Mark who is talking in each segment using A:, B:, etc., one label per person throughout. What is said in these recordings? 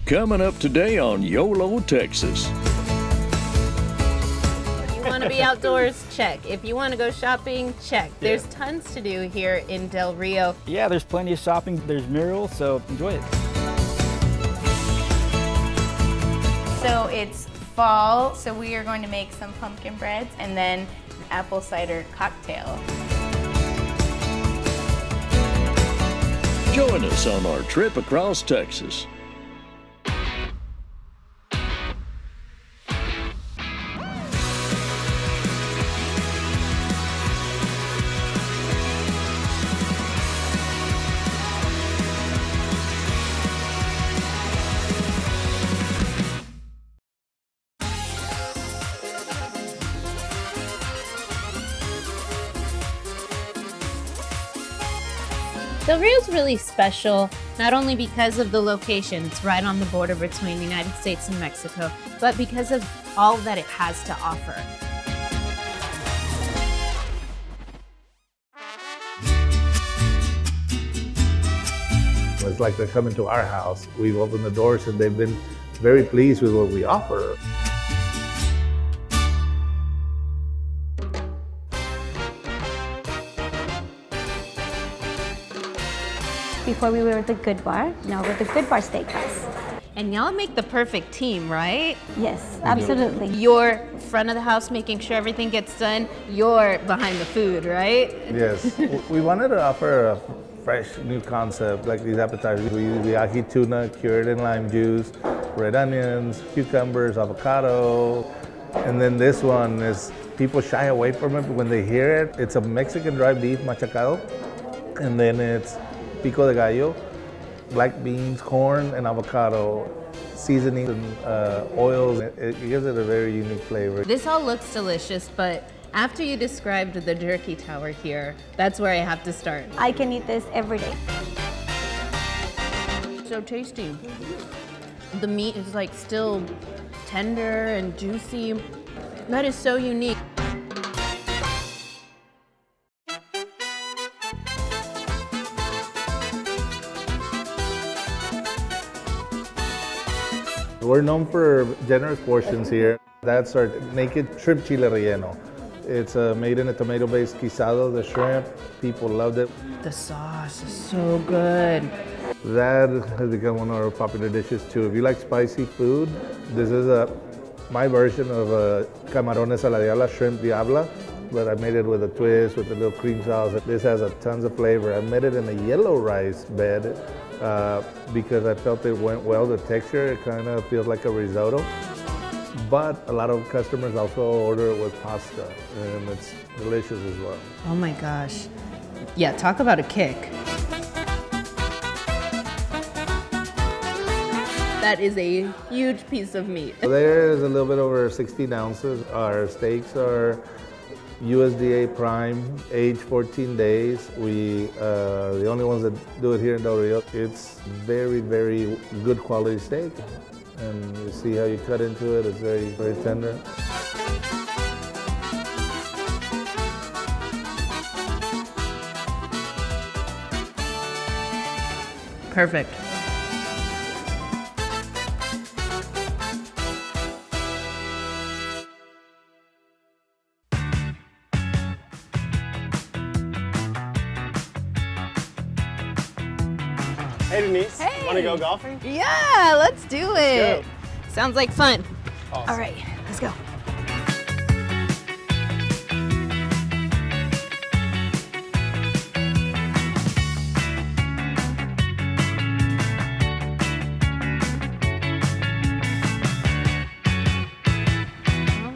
A: Coming up today on YOLO, Texas.
B: If you want to be outdoors, check. If you want to go shopping, check. There's tons to do here in Del Rio.
C: Yeah, there's plenty of shopping. There's murals, so enjoy it.
D: So it's fall, so we are going to make some pumpkin breads and then an apple cider cocktail.
A: Join us on our trip across Texas.
B: Del Rio is really special, not only because of the location, it's right on the border between the United States and Mexico, but because of all that it has to offer.
E: It's like they're coming to our house. We've opened the doors and they've been very pleased with what we offer.
F: Before we were the Good Bar, now we're the Good Bar Steakhouse.
B: And y'all make the perfect team, right?
F: Yes, absolutely.
B: You're front of the house making sure everything gets done. You're behind the food, right?
E: Yes. We wanted to offer a fresh new concept like these appetizers. We use the ahi tuna cured in lime juice, red onions, cucumbers, avocado. And then this one is, people shy away from it, but when they hear it, it's a Mexican dry beef machacado. And then it's pico de gallo, black beans, corn, and avocado, seasoning and oils. It gives it a very unique flavor.
B: This all looks delicious, but after you described the jerky tower here, that's where I have to start.
F: I can eat this every day.
B: So tasty. The meat is like still tender and juicy. That is so unique.
E: We're known for generous portions here. That's our naked shrimp chile relleno. It's made in a tomato-based guisado, the shrimp. People loved it.
B: The sauce is so good.
E: That has become one of our popular dishes too. If you like spicy food, this is my version of camarones a la diabla, shrimp diabla, but I made it with a twist, with a little cream sauce. This has tons of flavor. I made it in a yellow rice bed because I felt it went well. The texture, it kind of feels like a risotto. But a lot of customers also order it with pasta, and it's delicious as well.
B: Oh my gosh. Yeah, talk about a kick. That is a huge piece of meat.
E: There is a little bit over 16 ounces. Our steaks are USDA Prime, aged 14 days. We are the only ones that do it here in Del Rio. It's very, very good quality steak. And you see how you cut into it, it's very, very tender.
B: Perfect.
G: Hey Denise,
B: Hey.
G: Want to go golfing?
B: Yeah, let's do it.
G: go.
B: Sounds like fun.
G: Awesome.
B: All right, let's go. All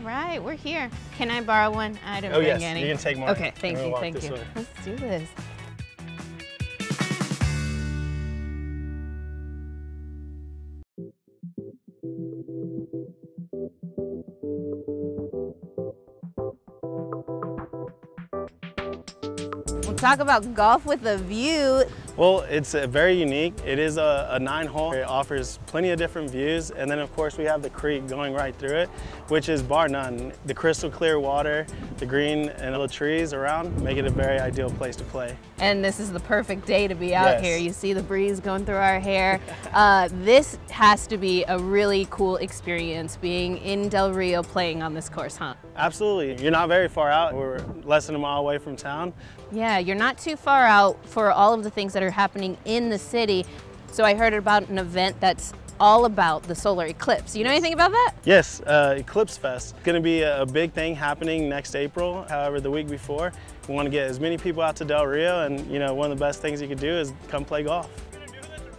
B: right, we're here. Can I borrow one? I didn't bring any.
G: You can take mine.
B: Okay, thank
G: I'm gonna
B: you,
G: walk
B: thank
G: this
B: you.
G: way.
B: Let's do this. We'll talk about golf with a view.
G: Well, it's very unique. It is a 9-hole. It offers plenty of different views. And then of course we have the creek going right through it, which is bar none. The crystal clear water, the green and little trees around make it a very ideal place to play.
B: And this is the perfect day to be out
G: Yes.
B: here. You see the breeze going through our hair. This has to be a really cool experience being in Del Rio playing on this course, huh?
G: Absolutely. You're not very far out. We're less than a mile away from town.
B: Yeah, you're not too far out for all of the things that are happening in the city. So I heard about an event that's all about the solar eclipse. You know anything about that?
G: Yes, Eclipse Fest. It's gonna be a big thing happening next April. However, the week before, we want to get as many people out to Del Rio, and you know, one of the best things you could do is come play golf.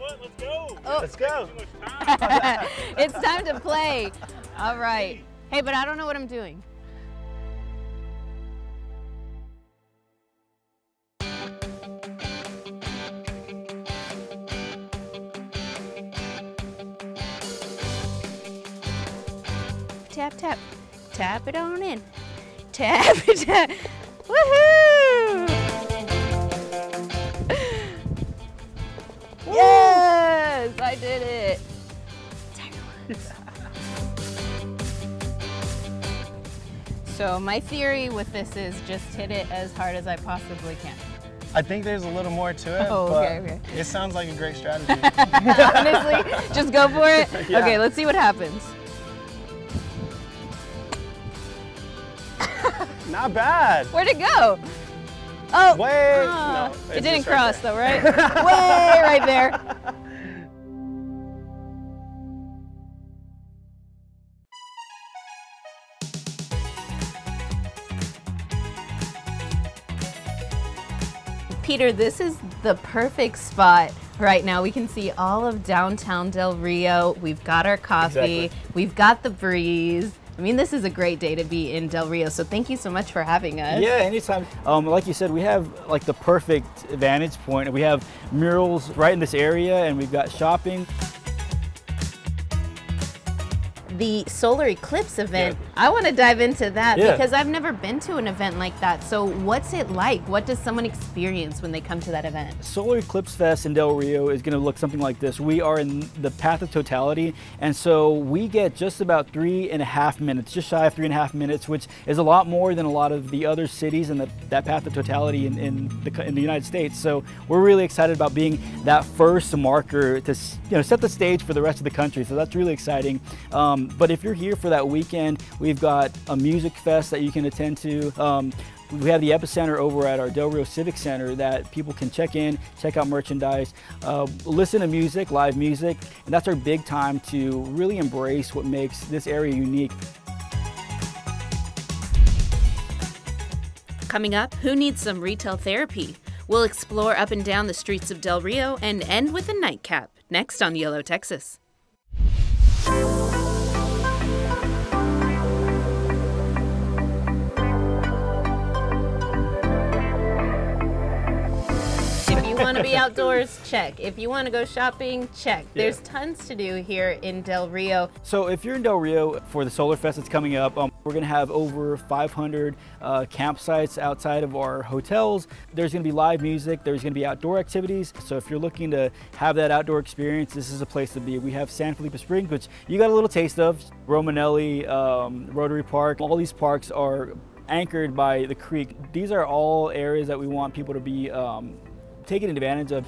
G: Let's go.
B: Oh.
G: Let's go.
B: It's time to play. All right. Hey, but I don't know what I'm doing. Tap, tap, tap it on in. Tap it, tap. Woohoo! Yes, I did it. So my theory with this is just hit it as hard as I possibly can.
G: I think there's a little more to it,
B: Oh,
G: but
B: okay.
G: it sounds like a great strategy.
B: Honestly, just go for it.
G: Yeah.
B: Okay, let's see what happens.
G: Not bad.
B: Where'd it go? Oh,
G: Wait,
B: ah,
G: no,
B: it
G: it's
B: didn't
G: just right
B: cross
G: there.
B: though, right? Way right there. Peter, this is the perfect spot right now. We can see all of downtown Del Rio. We've got our coffee.
C: Exactly.
B: We've got the breeze. I mean, this is a great day to be in Del Rio, so thank you so much for having us.
C: Yeah, anytime. Like you said, we have like the perfect vantage point. We have murals right in this area, and we've got shopping.
B: The solar eclipse event, I want to dive into that
C: Yeah.
B: because I've never been to an event like that. So what's it like? What does someone experience when they come to that event?
C: Solar Eclipse Fest in Del Rio is going to look something like this. We are in the path of totality, and so we get just about 3.5 minutes, just shy of 3.5 minutes, which is a lot more than a lot of the other cities in that path of totality in the United States. So we're really excited about being that first marker to set the stage for the rest of the country. So that's really exciting. But if you're here for that weekend, we've got a music fest that you can attend to. We have the Epicenter over at our Del Rio Civic Center that people can check in, check out merchandise, listen to music, live music, and that's our big time to really embrace what makes this area unique.
B: Coming up, who needs some retail therapy? We'll explore up and down the streets of Del Rio and end with a nightcap, next on YOLO Texas. If you want to be outdoors, check. If you want to go shopping, check. There's tons to do here in Del Rio.
C: So if you're in Del Rio for the Solar Fest that's coming up, we're going to have over 500 campsites outside of our hotels. There's going to be live music. There's going to be outdoor activities. So if you're looking to have that outdoor experience, this is a place to be. We have San Felipe Springs, which you got a little taste of, Romanelli, Rotary Park. All these parks are anchored by the creek. These are all areas that we want people to be taking advantage of.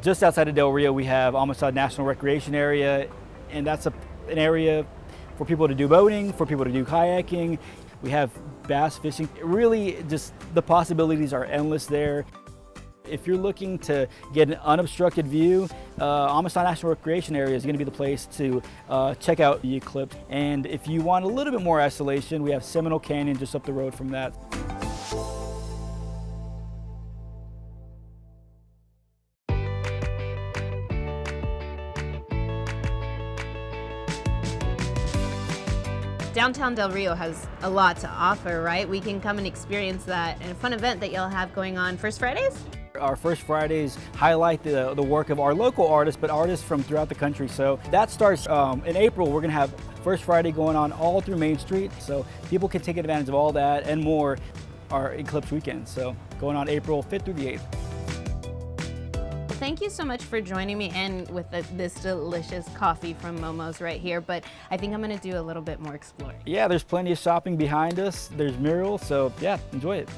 C: Just outside of Del Rio, we have Amistad National Recreation Area, and that's an area for people to do boating, for people to do kayaking. We have bass fishing. Really, just the possibilities are endless there. If you're looking to get an unobstructed view, Amistad National Recreation Area is going to be the place to check out the eclipse. And if you want a little bit more isolation, we have Seminole Canyon just up the road from that.
B: Downtown Del Rio has a lot to offer, right? We can come and experience that in a fun event that you'll have going on First Fridays?
C: Our First Fridays highlight the work of our local artists, but artists from throughout the country. So that starts in April. We're going to have First Friday going on all through Main Street, so people can take advantage of all that and more our Eclipse weekend. So going on April 5th through the 8th.
B: Thank you so much for joining me and with this delicious coffee from Momo's right here, but I think I'm going to do a little bit more exploring.
C: Yeah, there's plenty of shopping behind us. There's murals, so yeah, enjoy it.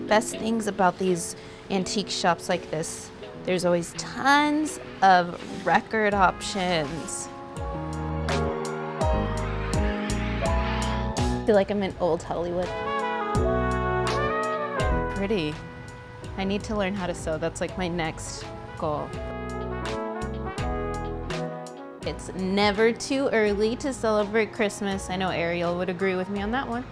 B: best things about these antique shops like this. There's always tons of record options. I feel like I'm in old Hollywood. Pretty. I need to learn how to sew. That's like my next goal. It's never too early to celebrate Christmas. I know Ariel would agree with me on that one.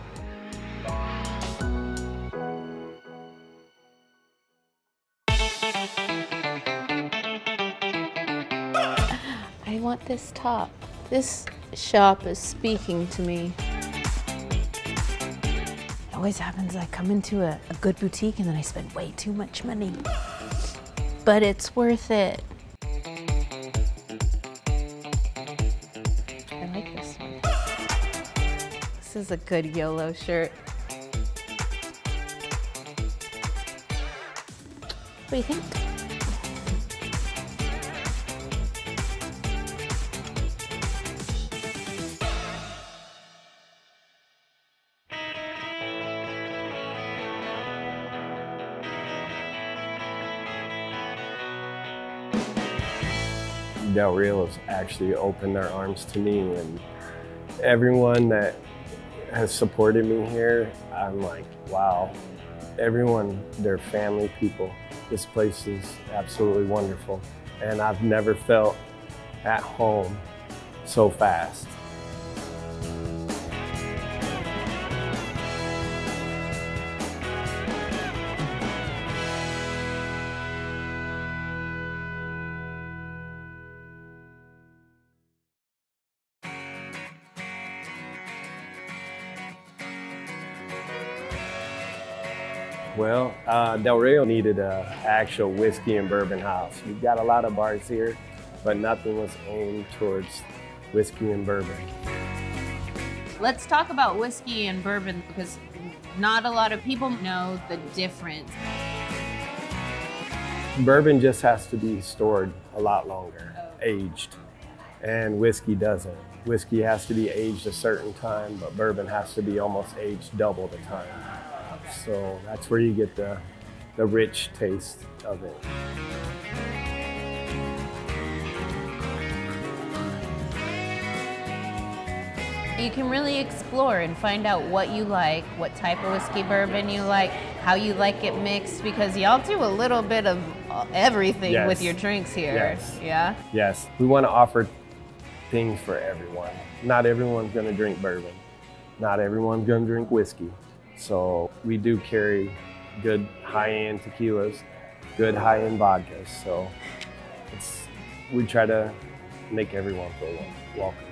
B: I want this top. This shop is speaking to me. It always happens, I come into a good boutique and then I spend way too much money. But it's worth it. I like this one. This is a good YOLO shirt. What do you think?
H: Del Rio has actually opened their arms to me, and everyone that has supported me here, I'm like, wow. Everyone, they're family people. This place is absolutely wonderful, and I've never felt at home so fast. Well, Del Rio needed an actual whiskey and bourbon house. We've got a lot of bars here, but nothing was aimed towards whiskey and bourbon.
B: Let's talk about whiskey and bourbon because not a lot of people know the difference.
H: Bourbon just has to be stored a lot longer, aged, and whiskey doesn't. Whiskey has to be aged a certain time, but bourbon has to be almost aged double the time. So that's where you get the rich taste of it.
B: You can really explore and find out what you like, what type of whiskey bourbon you like, how you like it mixed, because y'all do a little bit of everything
H: Yes.
B: with your drinks here.
H: Yes.
B: Yeah?
H: Yes, we want to offer things for everyone. Not everyone's going to drink bourbon. Not everyone's going to drink whiskey. So we do carry good high-end tequilas, good high-end vodkas. So we try to make everyone feel welcome.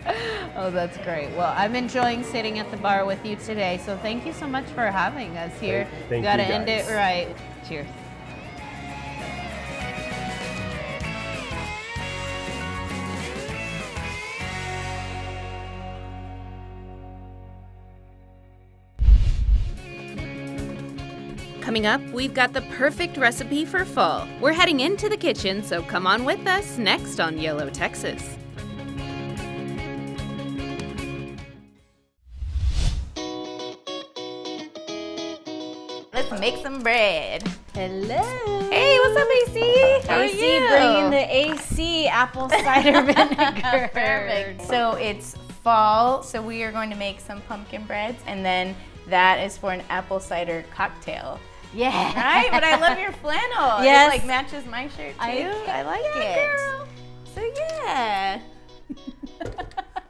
B: Oh, that's great. Well, I'm enjoying sitting at the bar with you today, so thank you so much for having us here.
H: Thank you,
B: Gotta end it
H: guys.
B: right. Cheers. Coming up, we've got the perfect recipe for fall. We're heading into the kitchen, so come on with us next on YOLO, Texas.
D: Let's make some bread.
F: Hello.
D: Hey, what's up, AC? How are
F: AC
D: you?
F: bringing the AC apple cider vinegar.
D: Perfect. So it's fall, so we are going to make some pumpkin breads, and then that is for an apple cider cocktail.
F: Yeah.
D: Right? But I love your flannel.
F: Yes.
D: It like matches my shirt too. I like it.
F: Girl.
D: So yeah.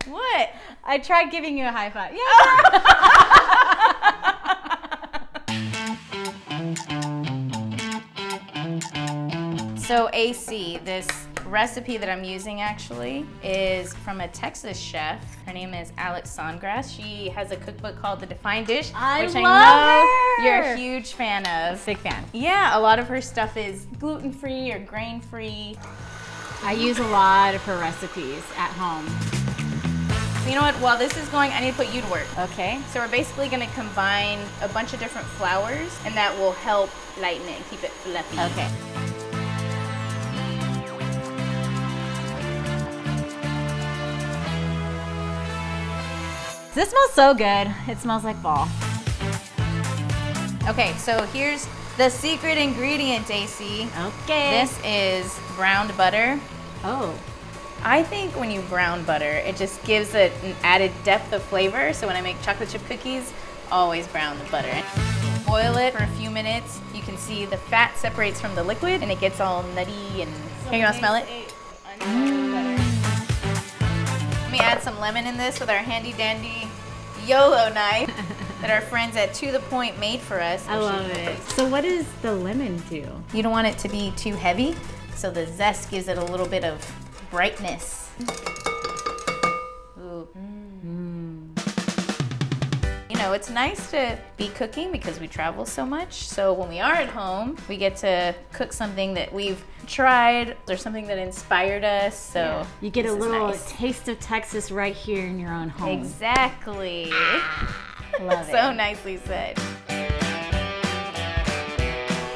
D: What?
F: I tried giving you a high five. Yeah.
D: So AC, this recipe that I'm using actually is from a Texas chef. Her name is Alex Songrass. She has a cookbook called The Defined Dish, which I know
F: her.
D: you're a huge fan of.
F: Big fan.
D: Yeah, a lot of her stuff is gluten-free or grain-free.
F: I use a lot of her recipes at home.
D: So you know what, while this is going, I need to put you to work.
F: Okay.
D: So we're basically gonna combine a bunch of different flours, and that will help lighten it and keep it fluffy.
F: Okay. This smells so good. It smells like fall.
D: Okay, so here's The secret ingredient, AC.
B: Okay.
D: This is browned butter.
B: Oh.
D: I think when you brown butter, it just gives it an added depth of flavor. So when I make chocolate chip cookies, always brown the butter. Boil it for a few minutes. You can see the fat separates from the liquid and it gets all nutty and... Here, you want to smell it? Let me add some lemon in this with our handy dandy YOLO knife that our friends at To The Point made for us.
B: I love it. So what does the lemon do?
D: You don't want it to be too heavy, so the zest gives it a little bit of brightness. Ooh. You know, it's nice to be cooking because we travel so much. So when we are at home, we get to cook something that we've tried or something that inspired us. So
B: you get a little
D: nice.
B: taste of Texas right here in your own home.
D: Exactly.
B: Love it.
D: So nicely said.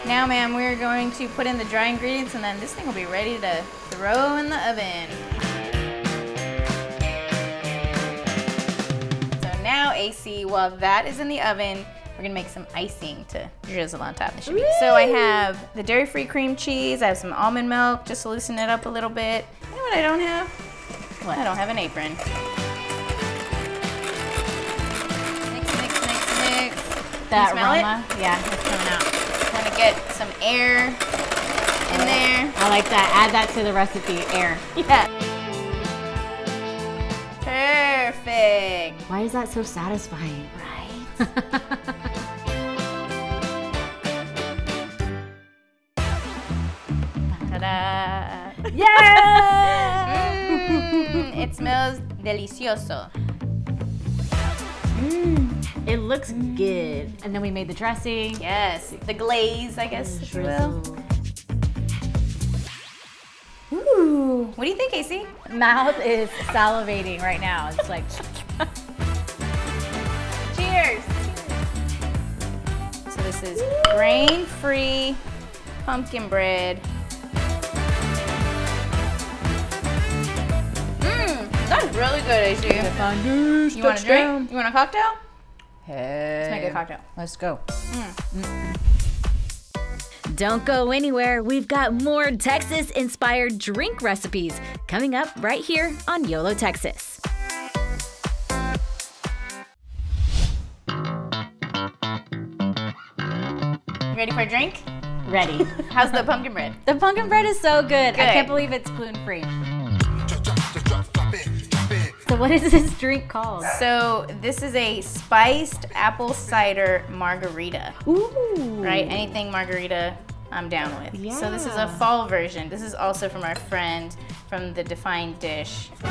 D: Now, ma'am, we're going to put in the dry ingredients and then this thing will be ready to throw in the oven. So now, AC, while that is in the oven, we're gonna make some icing to drizzle on top. So I have the dairy-free cream cheese, I have some almond milk, just to loosen it up a little bit. You know what I don't have? What? I don't have an apron. Mix, mix, mix, mix.
B: That
D: smell
B: aroma?
D: it?
B: Yeah, it's coming out.
D: Gonna get some air in there.
B: I like that. Add that to the recipe, air.
D: Yeah. Perfect.
B: Why is that so satisfying?
D: Right. Ta-da.
B: Yeah!
D: It smells delicioso.
B: It looks good. And then we made the dressing.
D: Yes, the glaze, I guess, if you will.
B: Drizzle.
D: Ooh, what do you think, AC?
B: Mouth is salivating right now. It's like,
D: Cheers. So this is grain-free pumpkin bread. That's really good, AC. You want a drink? You want a cocktail?
B: hey.
D: Let's make a cocktail.
B: Let's go. Don't go anywhere. We've got more Texas-inspired drink recipes coming up right here on YOLO Texas.
D: Ready for a drink?
B: Ready.
D: How's the pumpkin bread?
B: The pumpkin bread is so good. I
D: Good.
B: can't believe it's gluten-free. So what is this drink called?
D: So this is a spiced apple cider margarita.
B: Ooh.
D: Right? Anything margarita, I'm down with.
B: Yeah.
D: So this is a fall version. This is also from our friend from the Defined Dish. So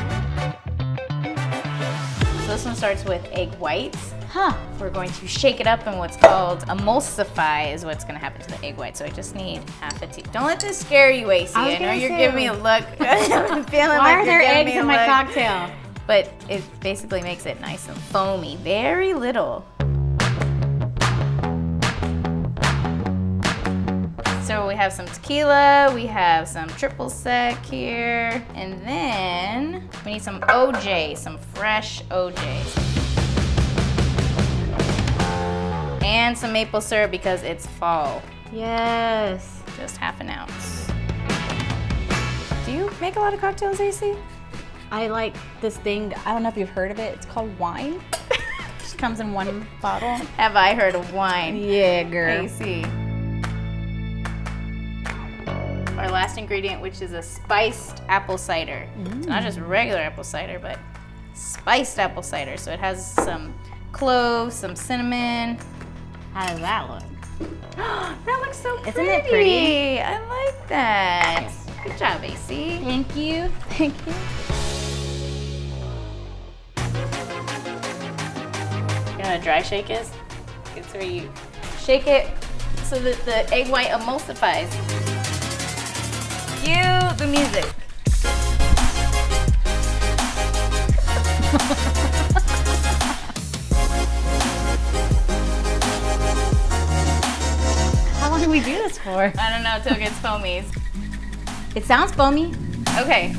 D: this one starts with egg whites.
B: Huh.
D: We're going to shake it up and what's called emulsify is what's gonna happen to the egg white. So I just need half a teaspoon. Don't let this scare you, AC. I know you're giving me a look. I'm feeling
B: Why
D: like
B: are there
D: you're giving
B: eggs
D: me a
B: in my
D: look.
B: cocktail?
D: But it basically makes it nice and foamy. Very little. So we have some tequila, we have some triple sec here, and then we need some OJ, some fresh OJs. And some maple syrup because it's fall.
B: Yes.
D: Just half an ounce. Do you make a lot of cocktails, AC?
B: I like this thing. I don't know if you've heard of it. It's called wine. Just comes in one bottle.
D: Have I heard of wine?
B: Yeah, girl.
D: AC. Our last ingredient, which is a spiced apple cider. So not just regular apple cider, but spiced apple cider. So it has some cloves, some cinnamon.
B: How does that look?
D: That looks so pretty.
B: Isn't it pretty?
D: I like that. Good job, AC.
B: Thank you. Thank you.
D: You know what a dry shake is? It's where you shake it so that the egg white emulsifies. Cue the music.
B: How long do we do this for?
D: I don't know until it gets foamy.
B: It sounds foamy.
D: Okay.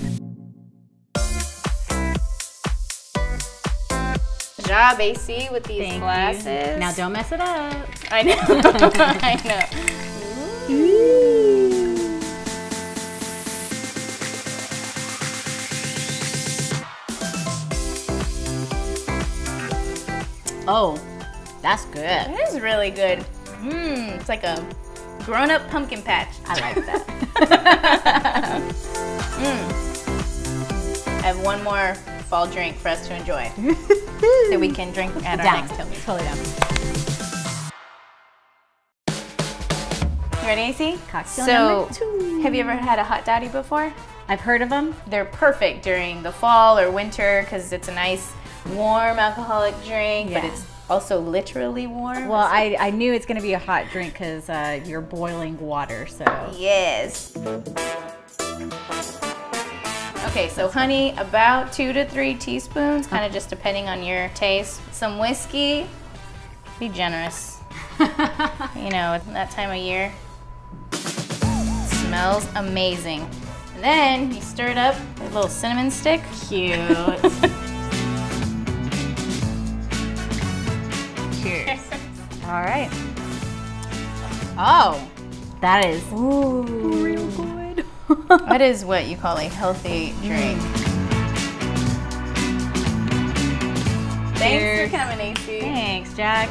D: job, AC, with these
B: Thank
D: glasses.
B: you. Now don't mess it up.
D: I know. I know.
B: Oh, that's good.
D: It is really good. It's like a grown-up pumpkin patch.
B: I like that.
D: I have one more fall drink for us to enjoy that we can drink at our next tail meeting.
B: Totally down.
D: You ready, AC?
B: Cocktail
D: So,
B: number 2.
D: have you ever had a hot daddy before?
B: I've heard of them.
D: They're perfect during the fall or winter because it's a nice, warm alcoholic drink, but
B: Yeah.
D: it's also literally warm.
B: Well, I knew it's going to be a hot drink because you're boiling water, so.
D: Yes. Okay, so honey, about 2 to 3 teaspoons, kind of just depending on your taste. Some whiskey, be generous. You know, at that time of year. Smells amazing. And then you stir it up with a little cinnamon stick.
B: Cute. Cheers.
D: All right.
B: Oh, that is real good.
D: That is what you call a healthy drink. Thanks
B: Cheers.
D: for coming, AC.
B: Thanks, Jack.